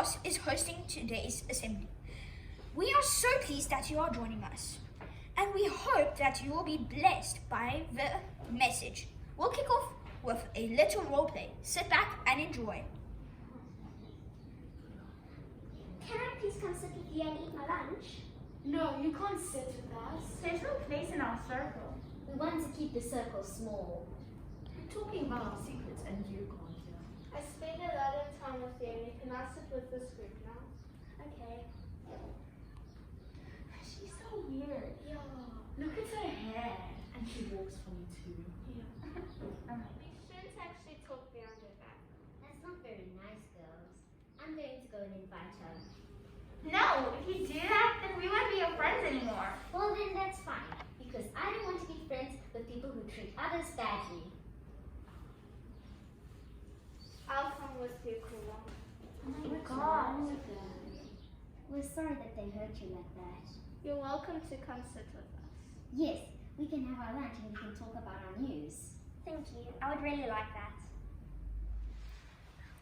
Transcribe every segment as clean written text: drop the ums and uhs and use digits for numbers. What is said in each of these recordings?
class is hosting today's assembly. We are so pleased that you are joining us, and we hope that you will be blessed by the message. We'll kick off with a little role play. Sit back and enjoy. Can I please come sit with you and eat my lunch? No, you can't sit with us. There's no place in our circle. We want to keep the circle small. We're talking about our secrets and you can't hear. I spend a lot of time with you and you can now sit with this group now. Okay. She's so weird. Yeah. Look at her hair. And she walks funny too. We shouldn't actually talk behind her back. That's not very nice, girls. I'm going to go and invite her. No, if you do that, then we won't be your friends anymore. Well, then that's fine, because I don't want to be friends with people who treat others badly. I'll come with you, Kula. Oh my God. We're sorry that they hurt you like that. You're welcome to come sit with us. Yes, we can have our lunch and we can talk about our news. Thank you. I would really like that.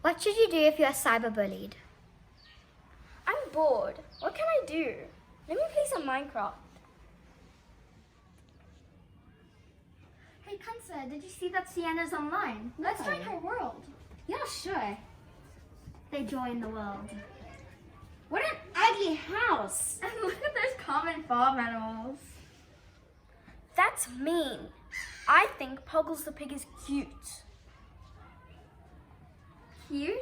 What should you do if you are cyberbullied? I'm bored. What can I do? Let me play some Minecraft. Hey Kansa, did you see that Sienna's online? Let's join her world. Yeah, sure. They join the world. What an ugly house! And look at those common farm animals. That's mean. I think Puggles the pig is cute. Cute?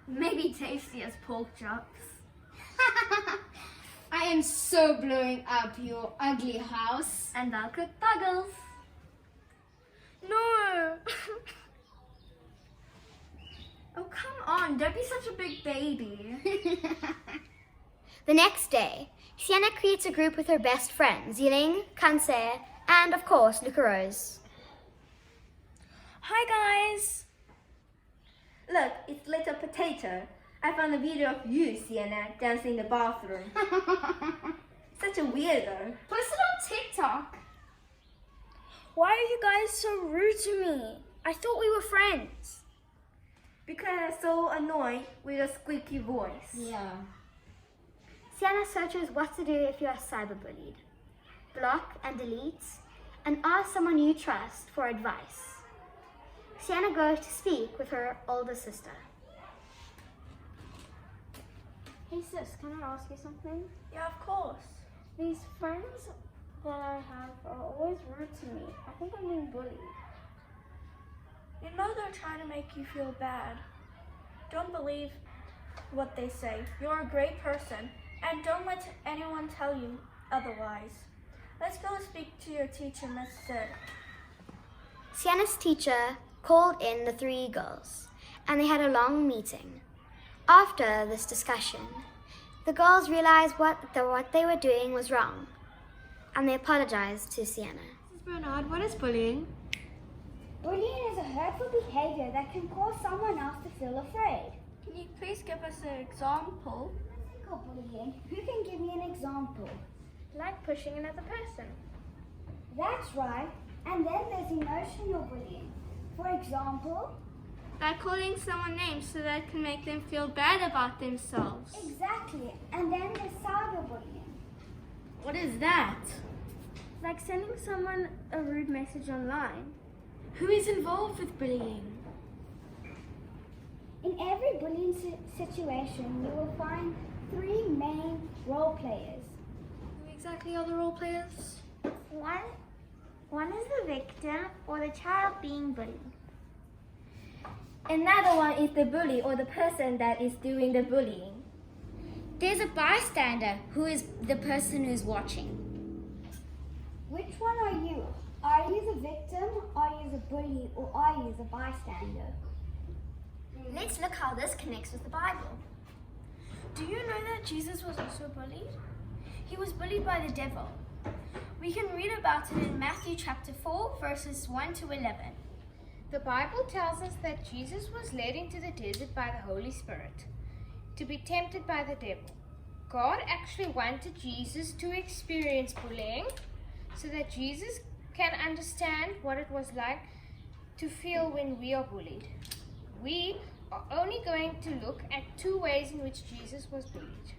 Maybe tasty as pork chops. I am so blowing up your ugly house. And I'll cook Puggles. No. Oh, come on. Don't be such a big baby. The next day, Sienna creates a group with her best friends, Yiling, Kanse, and of course, Luca Rose. Hi guys. Look, it's Little Potato. I found a video of you, Sienna, dancing in the bathroom. Such a weirdo. Post it on TikTok. Why are you guys so rude to me? I thought we were friends. Because I'm so annoyed with a squeaky voice. Yeah. Sienna searches what to do if you are cyberbullied. Block and delete, and ask someone you trust for advice. Sienna goes to speak with her older sister. Hey sis, can I ask you something? Yeah, of course. These friends that I have are always rude to me. I think I'm being bullied. You know they're trying to make you feel bad. Don't believe what they say. You're a great person, and don't let anyone tell you otherwise. Let's go speak to your teacher, Miss Sid. Sienna's teacher called in the three girls, and they had a long meeting. After this discussion, the girls realized what they were doing was wrong, and they apologized to Sienna. Mrs. Bernard, what is bullying? Bullying is a hurtful behavior that can cause someone else to feel afraid. Can you please give us an example? Physical bullying. Who can give me an example? Like pushing another person. That's right. And then there's emotional bullying. For example, By calling someone names so that can make them feel bad about themselves. exactly. And then there's cyberbullying. What is that? Like sending someone a rude message online. Who is involved with bullying? In every bullying situation, you will find three main role players. Who exactly are the role players? One is the victim or the child being bullied. Another one is the bully or the person that is doing the bullying. There's a bystander who is the person who's watching. Which one are you? Are you the victim, are you the bully, or are you the bystander? Let's look how this connects with the Bible. Do you know that Jesus was also bullied? He was bullied by the devil. We can read about it in Matthew chapter 4, verses 1 to 11. The Bible tells us that Jesus was led into the desert by the Holy Spirit to be tempted by the devil. God actually wanted Jesus to experience bullying so that Jesus can understand what it was like to feel when we are bullied. We are only going to look at 2 ways in which Jesus was bullied.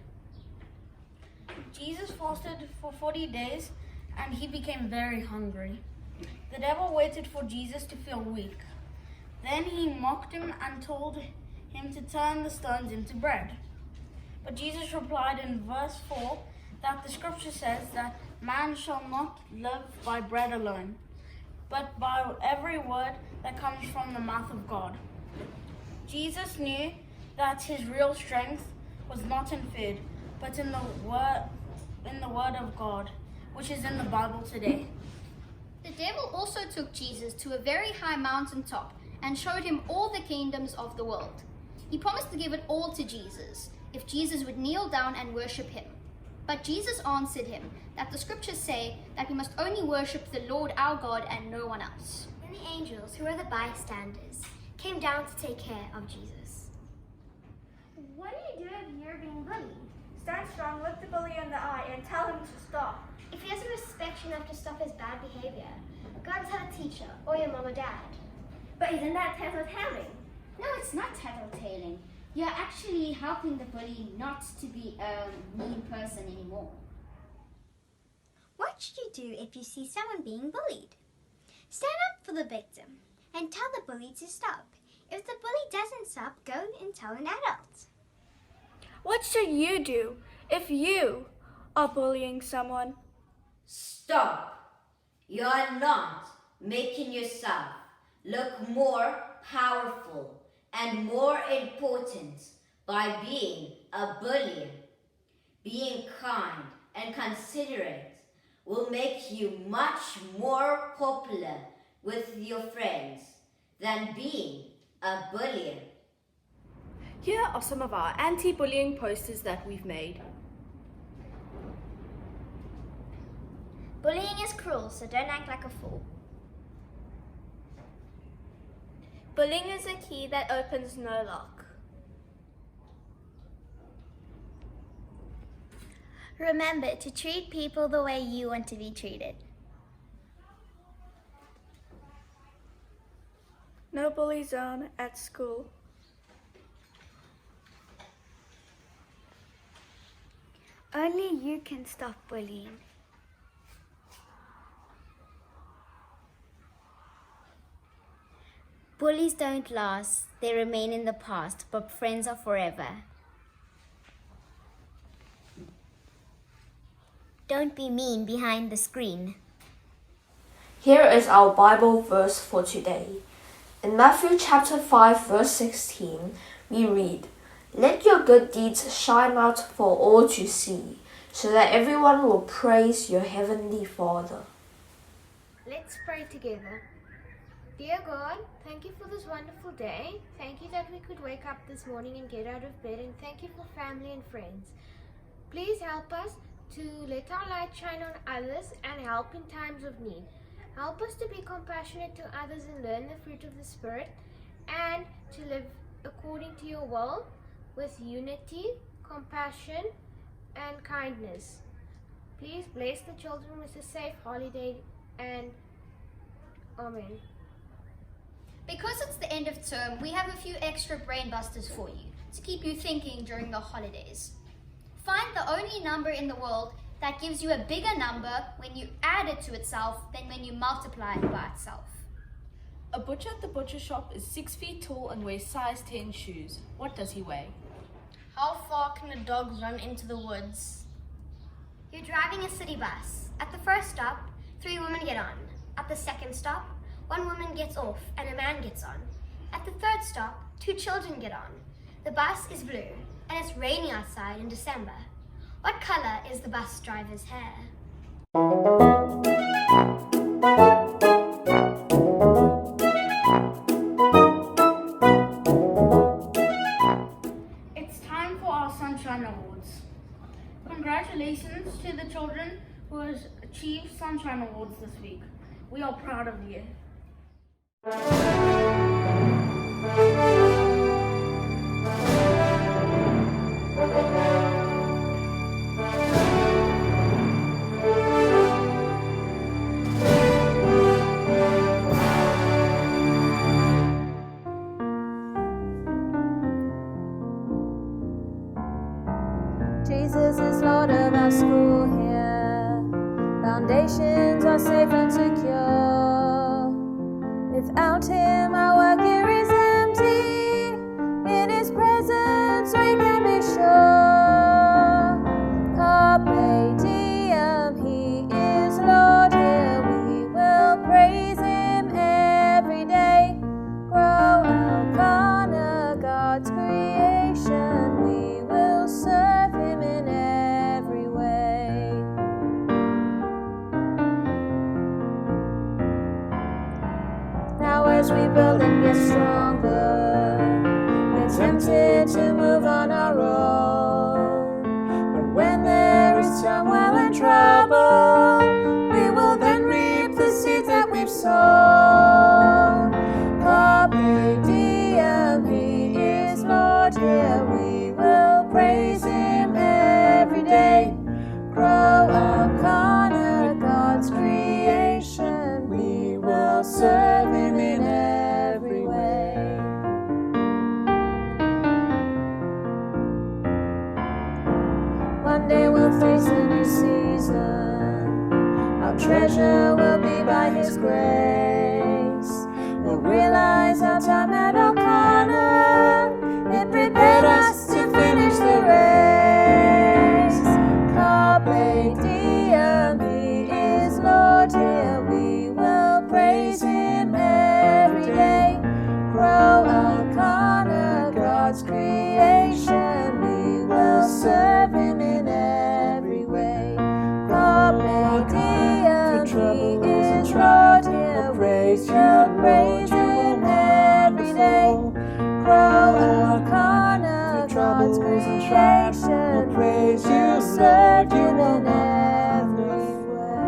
Jesus fasted for 40 days and he became very hungry. The devil waited for Jesus to feel weak. Then he mocked him and told him to turn the stones into bread. But Jesus replied in verse 4 that the scripture says that man shall not live by bread alone, but by every word that comes from the mouth of God. Jesus knew that his real strength was not in food, but in the word of God, which is in the Bible today. The devil also took Jesus to a very high mountaintop and showed him all the kingdoms of the world. He promised to give it all to Jesus if Jesus would kneel down and worship him. But Jesus answered him that the scriptures say that we must only worship the Lord our God and no one else. Then the angels, who were the bystanders, came down to take care of Jesus. What do you do if you're being bullied? Stand strong, look the bully in the eye, and tell him to stop. If he doesn't respect you enough to stop his bad behavior, go and tell a teacher or your mom or dad. But isn't that tattletaling? No, it's not tattletaling. You're actually helping the bully not to be a mean person anymore. What should you do if you see someone being bullied? Stand up for the victim and tell the bully to stop. If the bully doesn't stop, go and tell an adult. What should you do if you are bullying someone? Stop. You're not making yourself look more powerful and more important by being a bully. Being kind and considerate will make you much more popular with your friends than being a bully. Here are some of our anti-bullying posters that we've made. Bullying is cruel, so don't act like a fool. Bullying is a key that opens no lock. Remember to treat people the way you want to be treated. No bully zone at school. Only you can stop bullying. Bullies don't last, they remain in the past, but friends are forever. Don't be mean behind the screen. Here is our Bible verse for today. In Matthew chapter 5 verse 16, we read, "Let your good deeds shine out for all to see, so that everyone will praise your heavenly Father." Let's pray together. Dear God, thank you for this wonderful day. Thank you that we could wake up this morning and get out of bed, and thank you for family and friends. Please help us to let our light shine on others and help in times of need. Help us to be compassionate to others and learn the fruit of the Spirit, and to live according to your will with unity, compassion, and kindness. Please bless the children with a safe holiday, and Amen. Because it's the end of term, we have a few extra brain busters for you to keep you thinking during the holidays. Find the only number in the world that gives you a bigger number when you add it to itself than when you multiply it by itself. A butcher at the butcher shop is 6 feet tall and wears size 10 shoes. What does he weigh? How far can a dog run into the woods? You're driving a city bus. At the first stop, 3 women get on. At the second stop, 1 woman gets off and a man gets on. At the third stop, 2 children get on. The bus is blue and it's raining outside in December. What color is the bus driver's hair? It's time for our Sunshine Awards. Congratulations to the children who has achieved Sunshine Awards this week. We are proud of you. school here. Foundations are safe and secure. Without him, our work here is empty. In his presence, we can be sure. Carpe diem, he is Lord here. We will praise him every day. Grow Elkanah, God's creation. We will serve him in every way. Now as we build and get stronger, we're tempted to move on our own. But when there is turmoil and trouble, we will then reap the seeds that we've sown. Carpe diem, he is Lord here. We will praise him every day. Grow Elkanah, God's creation. We will serve him in every way. One day we'll face a new season. Our treasure will be by his grace. We'll realize our time at Elkanah, it prepared us to finish the race. Carpe diem, he is Lord here. We will praise him every day. Grow Elkanah, God's creation. We will serve him in every way. Carpe diem, he is Lord here. We will praise him every day. Grow Elkanah, God's creation. We'll praise you, serve him in every way.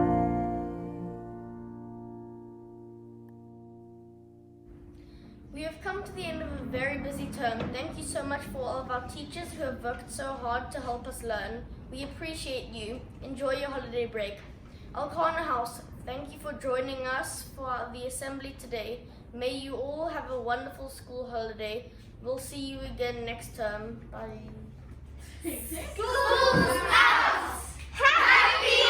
We have come to the end of a very busy term. Thank you so much for all of our teachers who have worked so hard to help us learn. We appreciate you. Enjoy your holiday break. Elkanah House, thank you for joining us for the assembly today. May you all have a wonderful school holiday. We'll see you again next term. Bye. School's out! Happy